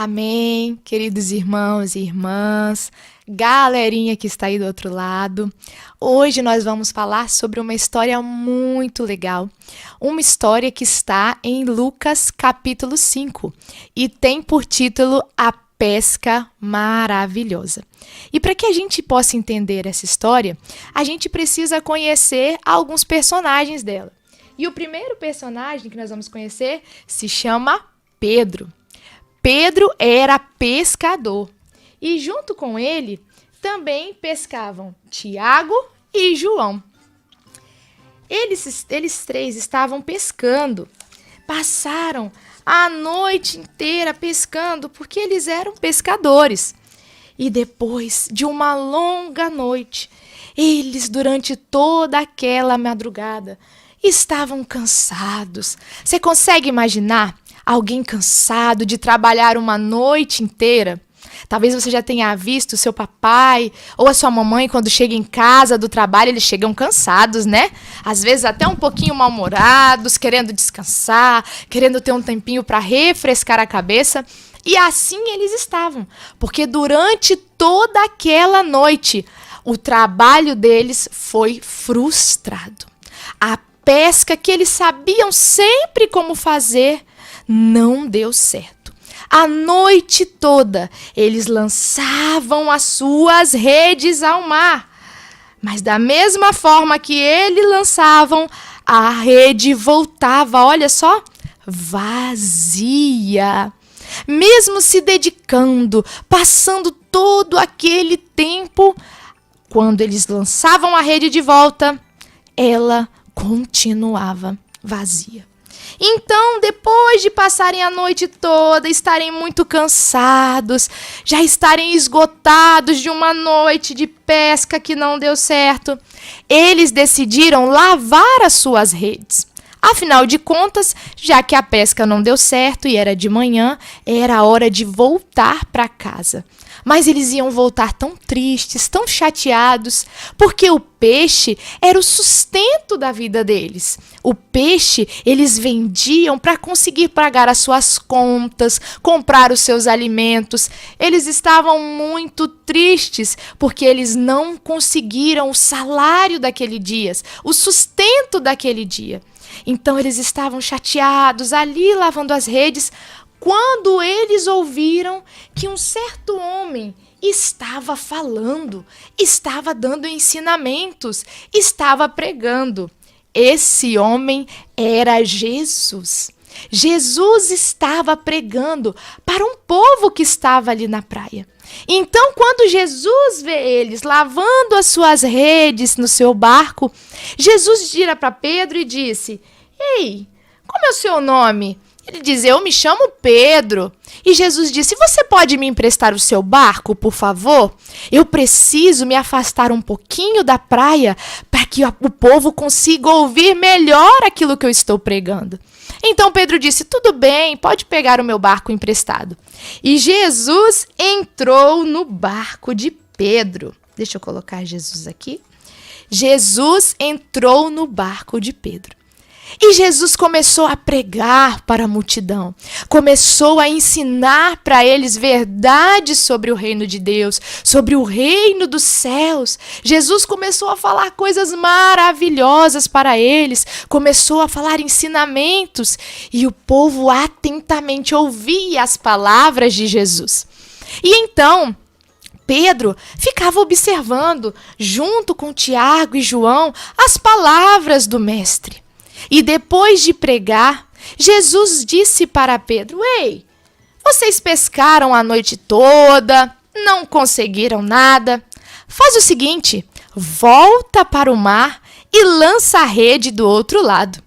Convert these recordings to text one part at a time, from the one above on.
Amém, queridos irmãos e irmãs, galerinha que está aí do outro lado. Hoje nós vamos falar sobre uma história muito legal, uma história que está em Lucas capítulo 5 e tem por título A Pesca Maravilhosa. E para que a gente possa entender essa história, a gente precisa conhecer alguns personagens dela. E o primeiro personagem que nós vamos conhecer se chama Pedro. Pedro era pescador e junto com ele também pescavam Tiago e João. Eles três estavam pescando, passaram a noite inteira pescando porque eles eram pescadores. E depois de uma longa noite, eles durante toda aquela madrugada estavam cansados. Você consegue imaginar alguém cansado de trabalhar uma noite inteira? Talvez você já tenha visto o seu papai ou a sua mamãe quando chega em casa do trabalho, eles chegam cansados, né? Às vezes até um pouquinho mal-humorados, querendo descansar, querendo ter um tempinho para refrescar a cabeça. E assim eles estavam, porque durante toda aquela noite, o trabalho deles foi frustrado. A pesca que eles sabiam sempre como fazer não deu certo. A noite toda, eles lançavam as suas redes ao mar. Mas da mesma forma que eles lançavam, a rede voltava, olha só, vazia. Mesmo se dedicando, passando todo aquele tempo, quando eles lançavam a rede de volta, ela continuava vazia. Então, depois de passarem a noite toda, estarem muito cansados, já estarem esgotados de uma noite de pesca que não deu certo, eles decidiram lavar as suas redes. Afinal de contas, já que a pesca não deu certo e era de manhã, era hora de voltar para casa. Mas eles iam voltar tão tristes, tão chateados, porque o peixe era o sustento da vida deles. O peixe eles vendiam para conseguir pagar as suas contas, comprar os seus alimentos. Eles estavam muito tristes porque eles não conseguiram o salário daquele dia, o sustento daquele dia. Então eles estavam chateados ali lavando as redes, quando eles ouviram que um certo homem estava falando, estava dando ensinamentos, estava pregando. Esse homem era Jesus. Jesus estava pregando para um povo que estava ali na praia. Então, quando Jesus vê eles lavando as suas redes no seu barco, Jesus vira para Pedro e disse: "Ei, como é o seu nome?" Ele diz: "Eu me chamo Pedro." E Jesus disse: "Você pode me emprestar o seu barco, por favor? Eu preciso me afastar um pouquinho da praia para que o povo consiga ouvir melhor aquilo que eu estou pregando." Então Pedro disse: "Tudo bem, pode pegar o meu barco emprestado." E Jesus entrou no barco de Pedro. Deixa eu colocar Jesus aqui. Jesus entrou no barco de Pedro. E Jesus começou a pregar para a multidão, começou a ensinar para eles verdades sobre o reino de Deus, sobre o reino dos céus. Jesus começou a falar coisas maravilhosas para eles, começou a falar ensinamentos e o povo atentamente ouvia as palavras de Jesus. E então Pedro ficava observando, junto com Tiago e João, as palavras do mestre. E depois de pregar, Jesus disse para Pedro: "Ei, vocês pescaram a noite toda, não conseguiram nada. Faz o seguinte, volta para o mar e lança a rede do outro lado."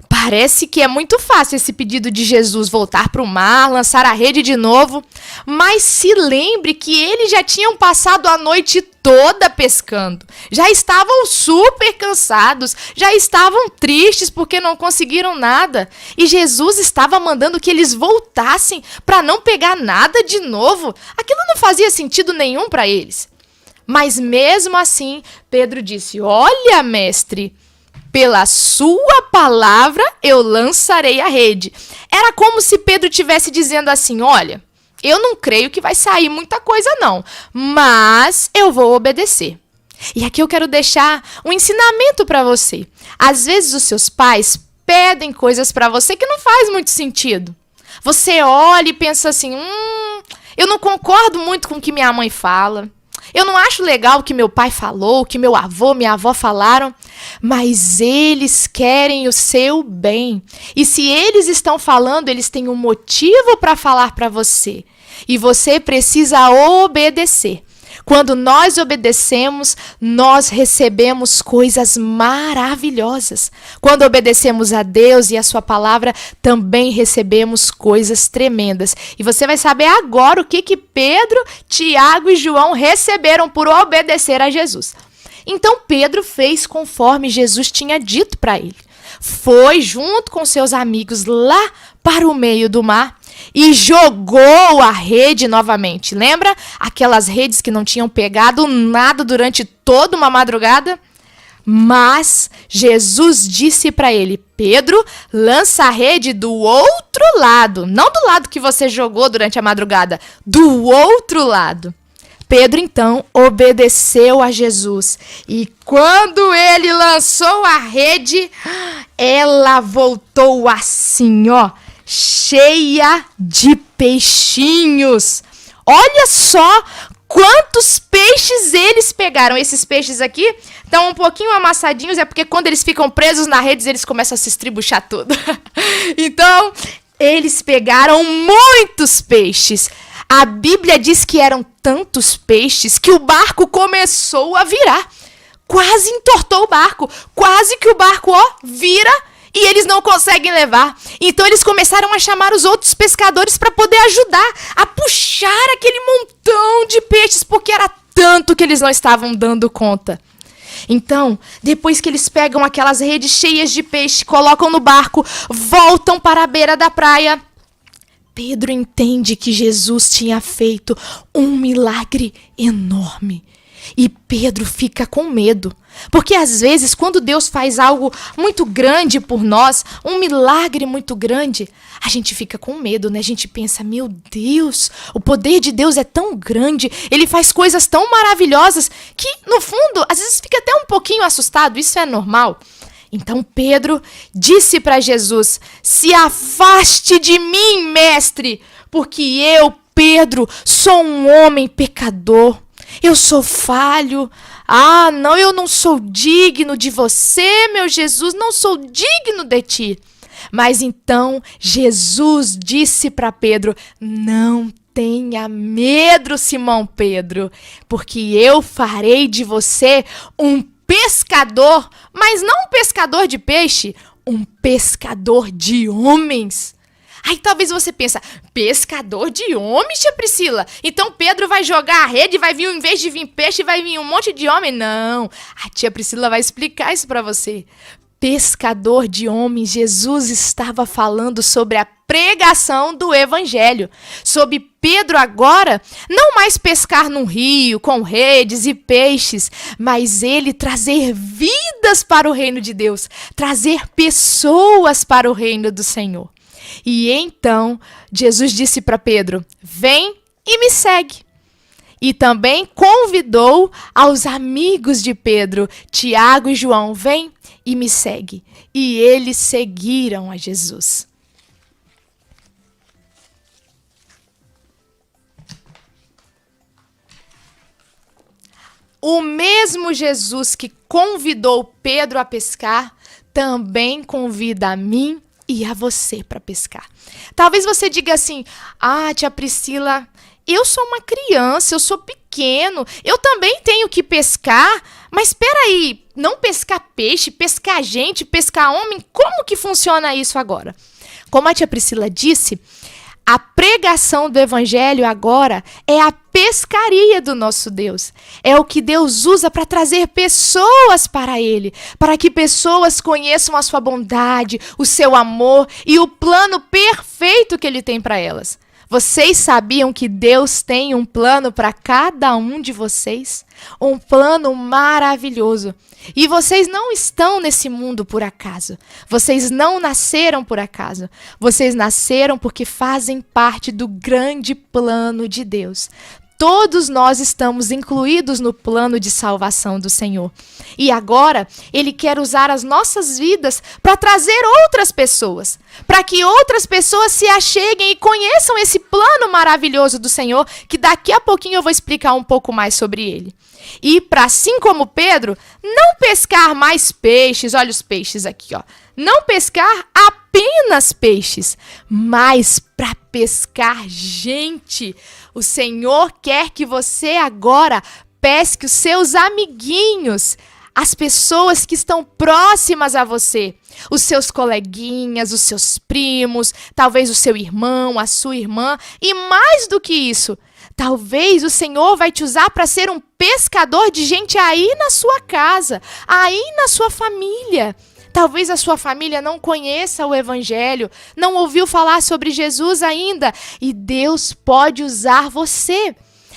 Parece que é muito fácil esse pedido de Jesus, voltar para o mar, lançar a rede de novo. Mas se lembre que eles já tinham passado a noite toda pescando. Já estavam super cansados, já estavam tristes porque não conseguiram nada. E Jesus estava mandando que eles voltassem para não pegar nada de novo. Aquilo não fazia sentido nenhum para eles. Mas mesmo assim, Pedro disse: "Olha, mestre, pela sua palavra eu lançarei a rede. Era como se Pedro estivesse dizendo assim, olha, eu não creio que vai sair muita coisa não, mas eu vou obedecer. E aqui eu quero deixar um ensinamento para você. Às vezes os seus pais pedem coisas para você que não faz muito sentido. Você olha e pensa assim, eu não concordo muito com o que minha mãe fala. Eu não acho legal o que meu pai falou, o que meu avô, minha avó falaram, mas eles querem o seu bem. E se eles estão falando, eles têm um motivo para falar para você. E você precisa obedecer. Quando nós obedecemos, nós recebemos coisas maravilhosas. Quando obedecemos a Deus e a sua palavra, também recebemos coisas tremendas. E você vai saber agora o que Pedro, Tiago e João receberam por obedecer a Jesus. Então Pedro fez conforme Jesus tinha dito para ele. Foi junto com seus amigos lá para o meio do mar e jogou a rede novamente. Lembra aquelas redes que não tinham pegado nada durante toda uma madrugada? Mas Jesus disse para ele, Pedro, lança a rede do outro lado. Não do lado que você jogou durante a madrugada, do outro lado. Pedro, então, obedeceu a Jesus. E quando ele lançou a rede, ela voltou assim, ó, cheia de peixinhos. Olha só quantos peixes eles pegaram. Esses peixes aqui estão um pouquinho amassadinhos, é porque quando eles ficam presos na rede, eles começam a se estribuchar tudo. Então, eles pegaram muitos peixes. A Bíblia diz que eram tantos peixes que o barco começou a virar. Quase entortou o barco. Quase que o barco, vira e eles não conseguem levar. Então eles começaram a chamar os outros pescadores para poder ajudar a puxar aquele montão de peixes, porque era tanto que eles não estavam dando conta. Então, depois que eles pegam aquelas redes cheias de peixe, colocam no barco, voltam para a beira da praia, Pedro entende que Jesus tinha feito um milagre enorme. E Pedro fica com medo. Porque às vezes, quando Deus faz algo muito grande por nós, um milagre muito grande, a gente fica com medo, né? A gente pensa, meu Deus, o poder de Deus é tão grande, ele faz coisas tão maravilhosas, que no fundo, às vezes fica até um pouquinho assustado, isso é normal. Então Pedro disse para Jesus, se afaste de mim, mestre, porque eu, Pedro, sou um homem pecador. Eu sou falho. Não, eu não sou digno de você, meu Jesus, não sou digno de ti. Mas então Jesus disse para Pedro, não tenha medo, Simão Pedro, porque eu farei de você um pescador, mas não um pescador de peixe, um pescador de homens. Aí talvez você pensa, pescador de homens, tia Priscila? Então Pedro vai jogar a rede, vai vir, em vez de vir peixe, vai vir um monte de homem? Não, a tia Priscila vai explicar isso para você. Pescador de homens, Jesus estava falando sobre a pregação do evangelho. Sobre Pedro agora, não mais pescar num rio com redes e peixes, mas ele trazer vidas para o reino de Deus, trazer pessoas para o reino do Senhor. E então, Jesus disse para Pedro, vem e me segue. E também convidou aos amigos de Pedro, Tiago e João, vem e me segue. E eles seguiram a Jesus. O mesmo Jesus que convidou Pedro a pescar, também convida a mim e a você para pescar. Talvez você diga assim, tia Priscila, eu sou uma criança, eu sou pequeno, eu também tenho que pescar, mas espera aí, não pescar peixe, pescar gente, pescar homem, como que funciona isso agora? Como a tia Priscila disse, a pregação do evangelho agora é a pescaria do nosso Deus. É o que Deus usa para trazer pessoas para Ele, para que pessoas conheçam a sua bondade, o seu amor e o plano perfeito que Ele tem para elas. Vocês sabiam que Deus tem um plano para cada um de vocês? Um plano maravilhoso. E vocês não estão nesse mundo por acaso. Vocês não nasceram por acaso. Vocês nasceram porque fazem parte do grande plano de Deus. Todos nós estamos incluídos no plano de salvação do Senhor. E agora, Ele quer usar as nossas vidas para trazer outras pessoas. Para que outras pessoas se acheguem e conheçam esse plano maravilhoso do Senhor, que daqui a pouquinho eu vou explicar um pouco mais sobre ele. E para, assim como Pedro, não pescar mais peixes, olha os peixes aqui, ó. Não pescar apenas peixes, mas para pescar gente. O Senhor quer que você agora pesque os seus amiguinhos, as pessoas que estão próximas a você, os seus coleguinhas, os seus primos, talvez o seu irmão, a sua irmã, e mais do que isso, talvez o Senhor vai te usar para ser um pescador de gente aí na sua casa, aí na sua família. Talvez a sua família não conheça o Evangelho, não ouviu falar sobre Jesus ainda, e Deus pode usar você.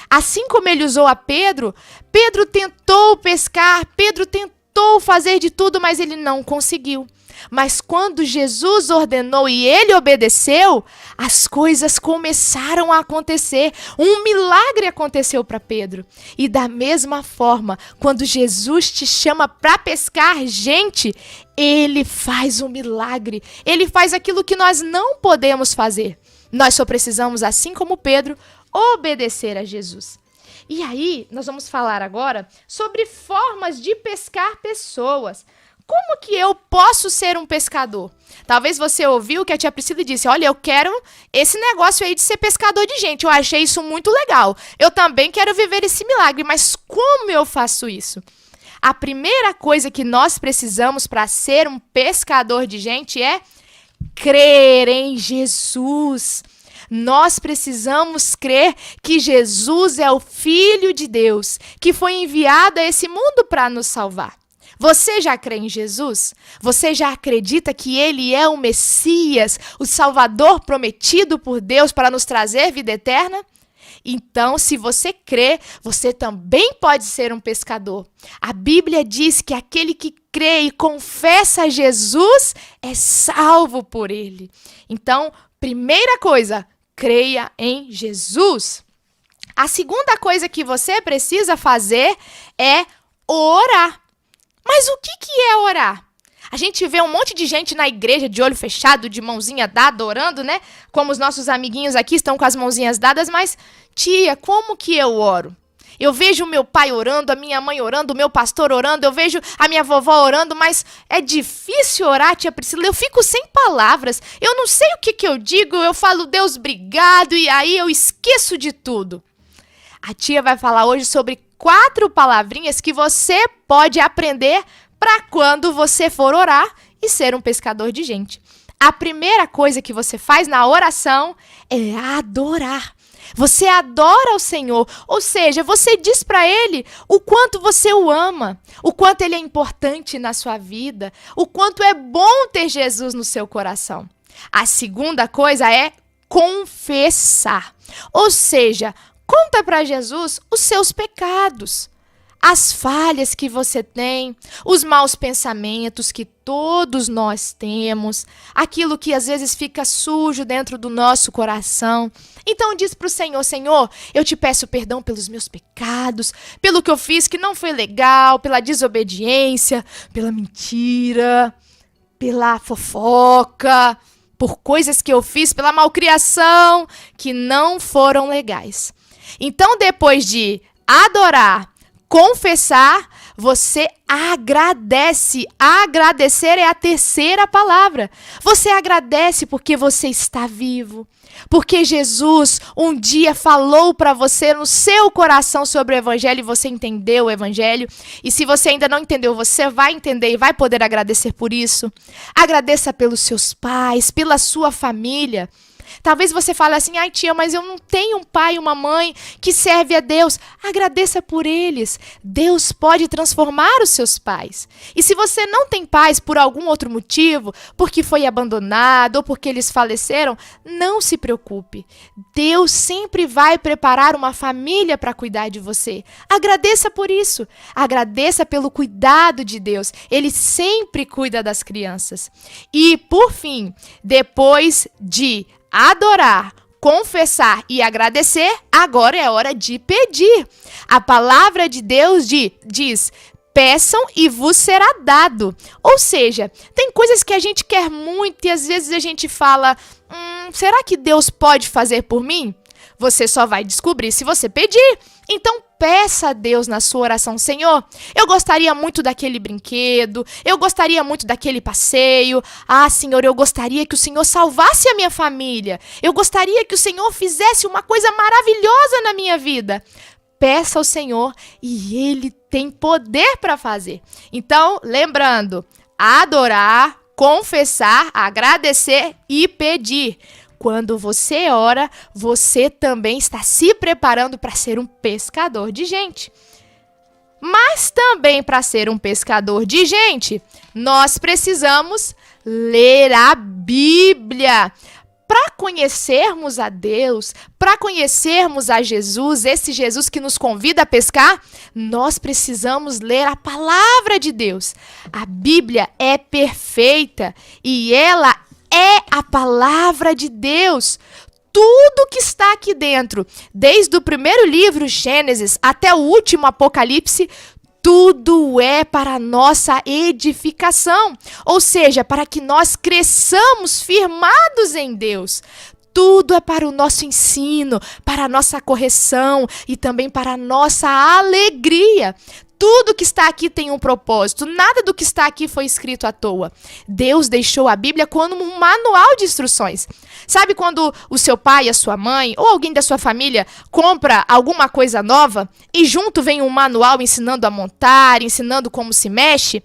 Assim como ele usou a Pedro, Pedro tentou pescar, Pedro tentou fazer de tudo, mas ele não conseguiu. Mas quando Jesus ordenou e ele obedeceu, as coisas começaram a acontecer. Um milagre aconteceu para Pedro. E da mesma forma, quando Jesus te chama para pescar gente, ele faz um milagre. Ele faz aquilo que nós não podemos fazer. Nós só precisamos, assim como Pedro, obedecer a Jesus. E aí, nós vamos falar agora sobre formas de pescar pessoas. Como que eu posso ser um pescador? Talvez você ouviu que a tia Priscila disse, olha, eu quero esse negócio aí de ser pescador de gente. Eu achei isso muito legal. Eu também quero viver esse milagre, mas como eu faço isso? A primeira coisa que nós precisamos para ser um pescador de gente é crer em Jesus. Nós precisamos crer que Jesus é o Filho de Deus, que foi enviado a esse mundo para nos salvar. Você já crê em Jesus? Você já acredita que Ele é o Messias, o Salvador prometido por Deus para nos trazer vida eterna? Então, se você crê, você também pode ser um pescador. A Bíblia diz que aquele que crê e confessa Jesus é salvo por Ele. Então, primeira coisa, creia em Jesus. A segunda coisa que você precisa fazer é orar. Mas o que é orar? A gente vê um monte de gente na igreja de olho fechado, de mãozinha dada, orando, né? Como os nossos amiguinhos aqui estão com as mãozinhas dadas, mas, tia, como que eu oro? Eu vejo o meu pai orando, a minha mãe orando, o meu pastor orando, eu vejo a minha vovó orando, mas é difícil orar, tia Priscila, eu fico sem palavras, eu não sei o que eu digo, eu falo, Deus, obrigado, e aí eu esqueço de tudo. A tia vai falar hoje sobre 4 palavrinhas que você pode aprender para quando você for orar e ser um pescador de gente. A primeira coisa que você faz na oração é adorar. Você adora o Senhor, ou seja, você diz para Ele o quanto você o ama, o quanto Ele é importante na sua vida, o quanto é bom ter Jesus no seu coração. A segunda coisa é confessar, ou seja, conta para Jesus os seus pecados, as falhas que você tem, os maus pensamentos que todos nós temos, aquilo que às vezes fica sujo dentro do nosso coração. Então diz para o Senhor, Senhor, eu te peço perdão pelos meus pecados, pelo que eu fiz que não foi legal, pela desobediência, pela mentira, pela fofoca, por coisas que eu fiz, pela malcriação, que não foram legais. Então, depois de adorar, confessar, você agradece. Agradecer é a terceira palavra. Você agradece porque você está vivo. Porque Jesus um dia falou para você no seu coração sobre o Evangelho e você entendeu o Evangelho. E se você ainda não entendeu, você vai entender e vai poder agradecer por isso. Agradeça pelos seus pais, pela sua família. Talvez você fale assim, ai tia, mas eu não tenho um pai e uma mãe que serve a Deus. Agradeça por eles. Deus pode transformar os seus pais. E se você não tem pais por algum outro motivo, porque foi abandonado ou porque eles faleceram, não se preocupe. Deus sempre vai preparar uma família para cuidar de você. Agradeça por isso. Agradeça pelo cuidado de Deus. Ele sempre cuida das crianças. E, por fim, depois de adorar, confessar e agradecer, agora é hora de pedir. A palavra de Deus diz: peçam e vos será dado. Ou seja, tem coisas que a gente quer muito e às vezes a gente fala, será que Deus pode fazer por mim? Você só vai descobrir se você pedir. Então peça a Deus na sua oração: Senhor, eu gostaria muito daquele brinquedo, eu gostaria muito daquele passeio. Ah, Senhor, eu gostaria que o Senhor salvasse a minha família. Eu gostaria que o Senhor fizesse uma coisa maravilhosa na minha vida. Peça ao Senhor e Ele tem poder para fazer. Então, lembrando, adorar, confessar, agradecer e pedir. Quando você ora, você também está se preparando para ser um pescador de gente. Mas também para ser um pescador de gente, nós precisamos ler a Bíblia. Para conhecermos a Deus, para conhecermos a Jesus, esse Jesus que nos convida a pescar, nós precisamos ler a palavra de Deus. A Bíblia é perfeita e ela é a palavra de Deus. Tudo que está aqui dentro, desde o primeiro livro, Gênesis, até o último, Apocalipse, tudo é para a nossa edificação. Ou seja, para que nós cresçamos firmados em Deus. Tudo é para o nosso ensino, para a nossa correção e também para a nossa alegria. Tudo que está aqui tem um propósito. Nada do que está aqui foi escrito à toa. Deus deixou a Bíblia como um manual de instruções. Sabe quando o seu pai, a sua mãe ou alguém da sua família compra alguma coisa nova e junto vem um manual ensinando a montar, ensinando como se mexe?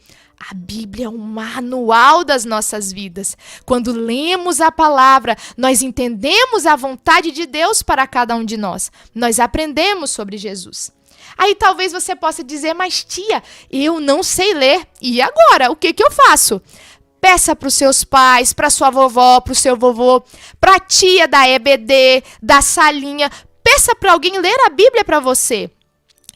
A Bíblia é um manual das nossas vidas. Quando lemos a palavra, nós entendemos a vontade de Deus para cada um de nós. Nós aprendemos sobre Jesus. Aí talvez você possa dizer, mas tia, eu não sei ler. E agora? O que eu faço? Peça para os seus pais, para sua vovó, para o seu vovô, para a tia da EBD, da salinha. Peça para alguém ler a Bíblia para você.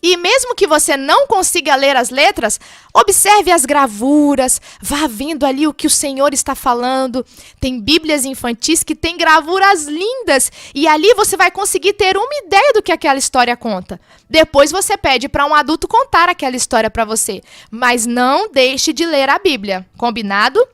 E mesmo que você não consiga ler as letras, observe as gravuras, vá vendo ali o que o Senhor está falando. Tem Bíblias infantis que têm gravuras lindas e ali você vai conseguir ter uma ideia do que aquela história conta. Depois você pede para um adulto contar aquela história para você, mas não deixe de ler a Bíblia, combinado?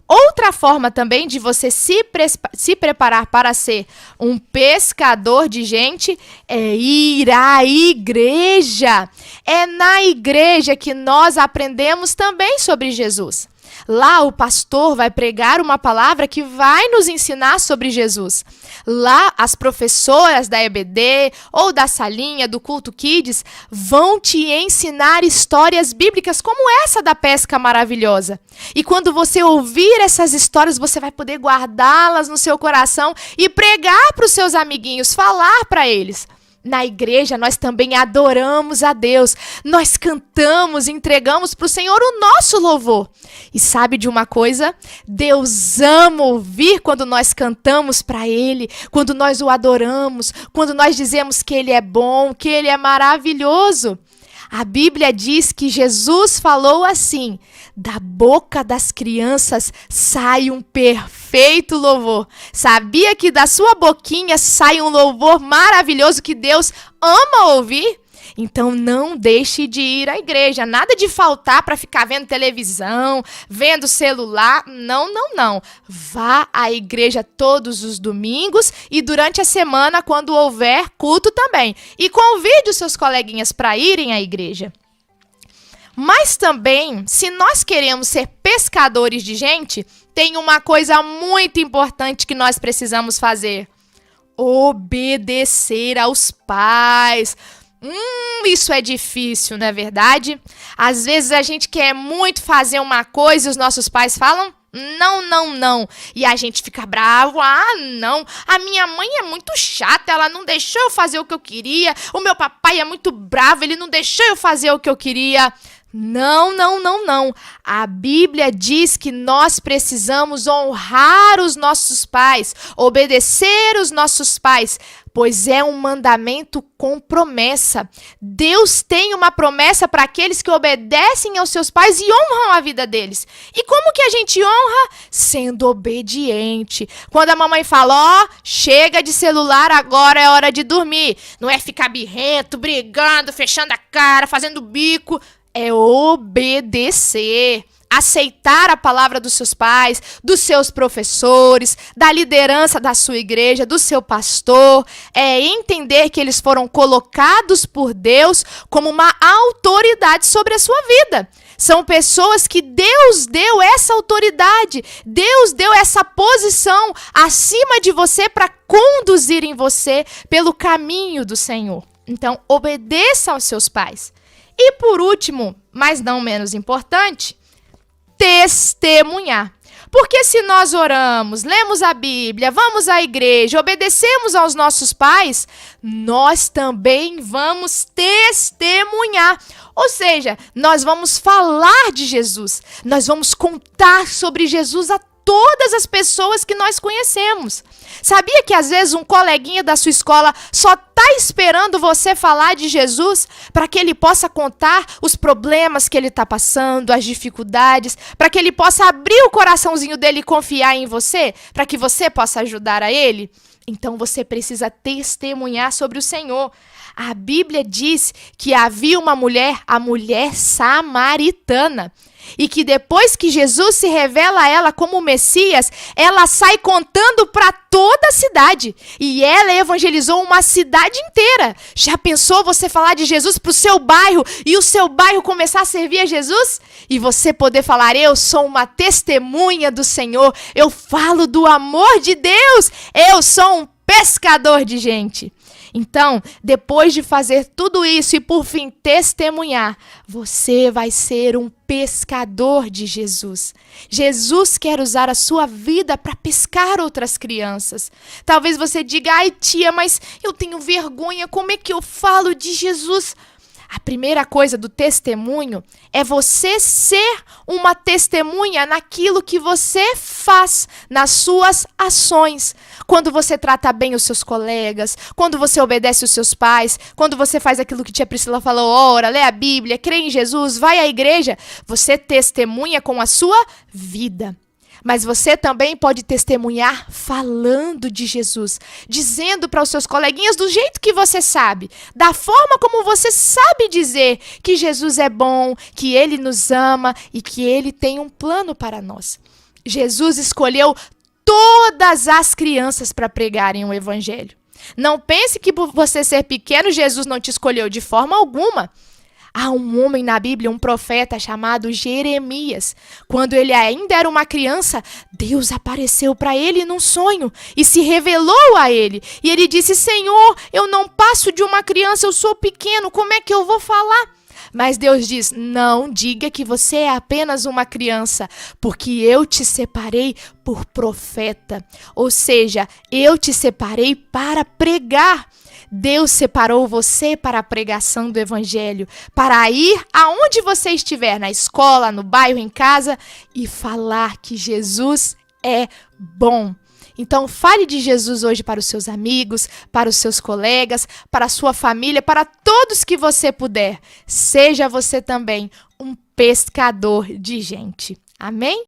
Outra forma também de você se preparar para ser um pescador de gente é ir à igreja. É na igreja que nós aprendemos também sobre Jesus. Lá o pastor vai pregar uma palavra que vai nos ensinar sobre Jesus. Lá as professoras da EBD ou da salinha do Culto Kids vão te ensinar histórias bíblicas como essa da pesca maravilhosa. E quando você ouvir essas histórias, você vai poder guardá-las no seu coração e pregar para os seus amiguinhos, falar para eles. Na igreja, nós também adoramos a Deus. Nós cantamos, entregamos para o Senhor o nosso louvor. E sabe de uma coisa? Deus ama ouvir quando nós cantamos para Ele, quando nós o adoramos, quando nós dizemos que Ele é bom, que Ele é maravilhoso. A Bíblia diz que Jesus falou assim: da boca das crianças sai um perfeito louvor. Sabia que da sua boquinha sai um louvor maravilhoso que Deus ama ouvir? Então não deixe de ir à igreja. Nada de faltar para ficar vendo televisão, vendo celular. Não, não, não. Vá à igreja todos os domingos e durante a semana, quando houver culto também. E convide os seus coleguinhas para irem à igreja. Mas também, se nós queremos ser pescadores de gente, tem uma coisa muito importante que nós precisamos fazer: obedecer aos pais. Isso é difícil, não é verdade? Às vezes a gente quer muito fazer uma coisa e os nossos pais falam: Não, não, não. E a gente fica bravo. Ah, não. A minha mãe é muito chata. Ela não deixou eu fazer o que eu queria. O meu papai é muito bravo. Ele não deixou eu fazer o que eu queria. Não, não, não, não. A Bíblia diz que nós precisamos honrar os nossos pais, obedecer os nossos pais, pois é um mandamento com promessa. Deus tem uma promessa para aqueles que obedecem aos seus pais e honram a vida deles. E como que a gente honra? Sendo obediente. Quando a mamãe fala, chega de celular, agora é hora de dormir. Não é ficar birrento, brigando, fechando a cara, fazendo bico. É obedecer, aceitar a palavra dos seus pais, dos seus professores, da liderança da sua igreja, do seu pastor. É entender que eles foram colocados por Deus como uma autoridade sobre a sua vida. São pessoas que Deus deu essa autoridade, Deus deu essa posição acima de você para conduzirem você pelo caminho do Senhor. Então, obedeça aos seus pais. E por último, mas não menos importante, testemunhar. Porque se nós oramos, lemos a Bíblia, vamos à igreja, obedecemos aos nossos pais, nós também vamos testemunhar. Ou seja, nós vamos falar de Jesus, nós vamos contar sobre Jesus a todas as pessoas que nós conhecemos. Sabia que às vezes um coleguinha da sua escola só está esperando você falar de Jesus para que ele possa contar os problemas que ele está passando, as dificuldades, para que ele possa abrir o coraçãozinho dele e confiar em você, para que você possa ajudar a ele? Então você precisa testemunhar sobre o Senhor. A Bíblia diz que havia uma mulher, a mulher samaritana, e que depois que Jesus se revela a ela como o Messias, ela sai contando para toda a cidade. E ela evangelizou uma cidade inteira. Já pensou você falar de Jesus para o seu bairro e o seu bairro começar a servir a Jesus? E você poder falar, eu sou uma testemunha do Senhor, eu falo do amor de Deus, eu sou um pescador de gente. Então, depois de fazer tudo isso e por fim testemunhar, você vai ser um pescador de Jesus. Jesus quer usar a sua vida para pescar outras crianças. Talvez você diga, ai tia, mas eu tenho vergonha, como é que eu falo de Jesus? A primeira coisa do testemunho é você ser uma testemunha naquilo que você faz, nas suas ações. Quando você trata bem os seus colegas, quando você obedece os seus pais, quando você faz aquilo que tia Priscila falou, ora, lê a Bíblia, crê em Jesus, vai à igreja, você testemunha com a sua vida. Mas você também pode testemunhar falando de Jesus, dizendo para os seus coleguinhas do jeito que você sabe, da forma como você sabe dizer que Jesus é bom, que Ele nos ama e que Ele tem um plano para nós. Jesus escolheu todas as crianças para pregarem o Evangelho. Não pense que por você ser pequeno, Jesus não te escolheu de forma alguma. Há um homem na Bíblia, um profeta chamado Jeremias. Quando ele ainda era uma criança, Deus apareceu para ele num sonho e se revelou a ele. E ele disse, Senhor, eu não passo de uma criança, eu sou pequeno, como é que eu vou falar? Mas Deus diz, não diga que você é apenas uma criança, porque eu te separei por profeta. Ou seja, eu te separei para pregar. Deus separou você para a pregação do Evangelho, para ir aonde você estiver, na escola, no bairro, em casa, e falar que Jesus é bom. Então, fale de Jesus hoje para os seus amigos, para os seus colegas, para a sua família, para todos que você puder. Seja você também um pescador de gente. Amém?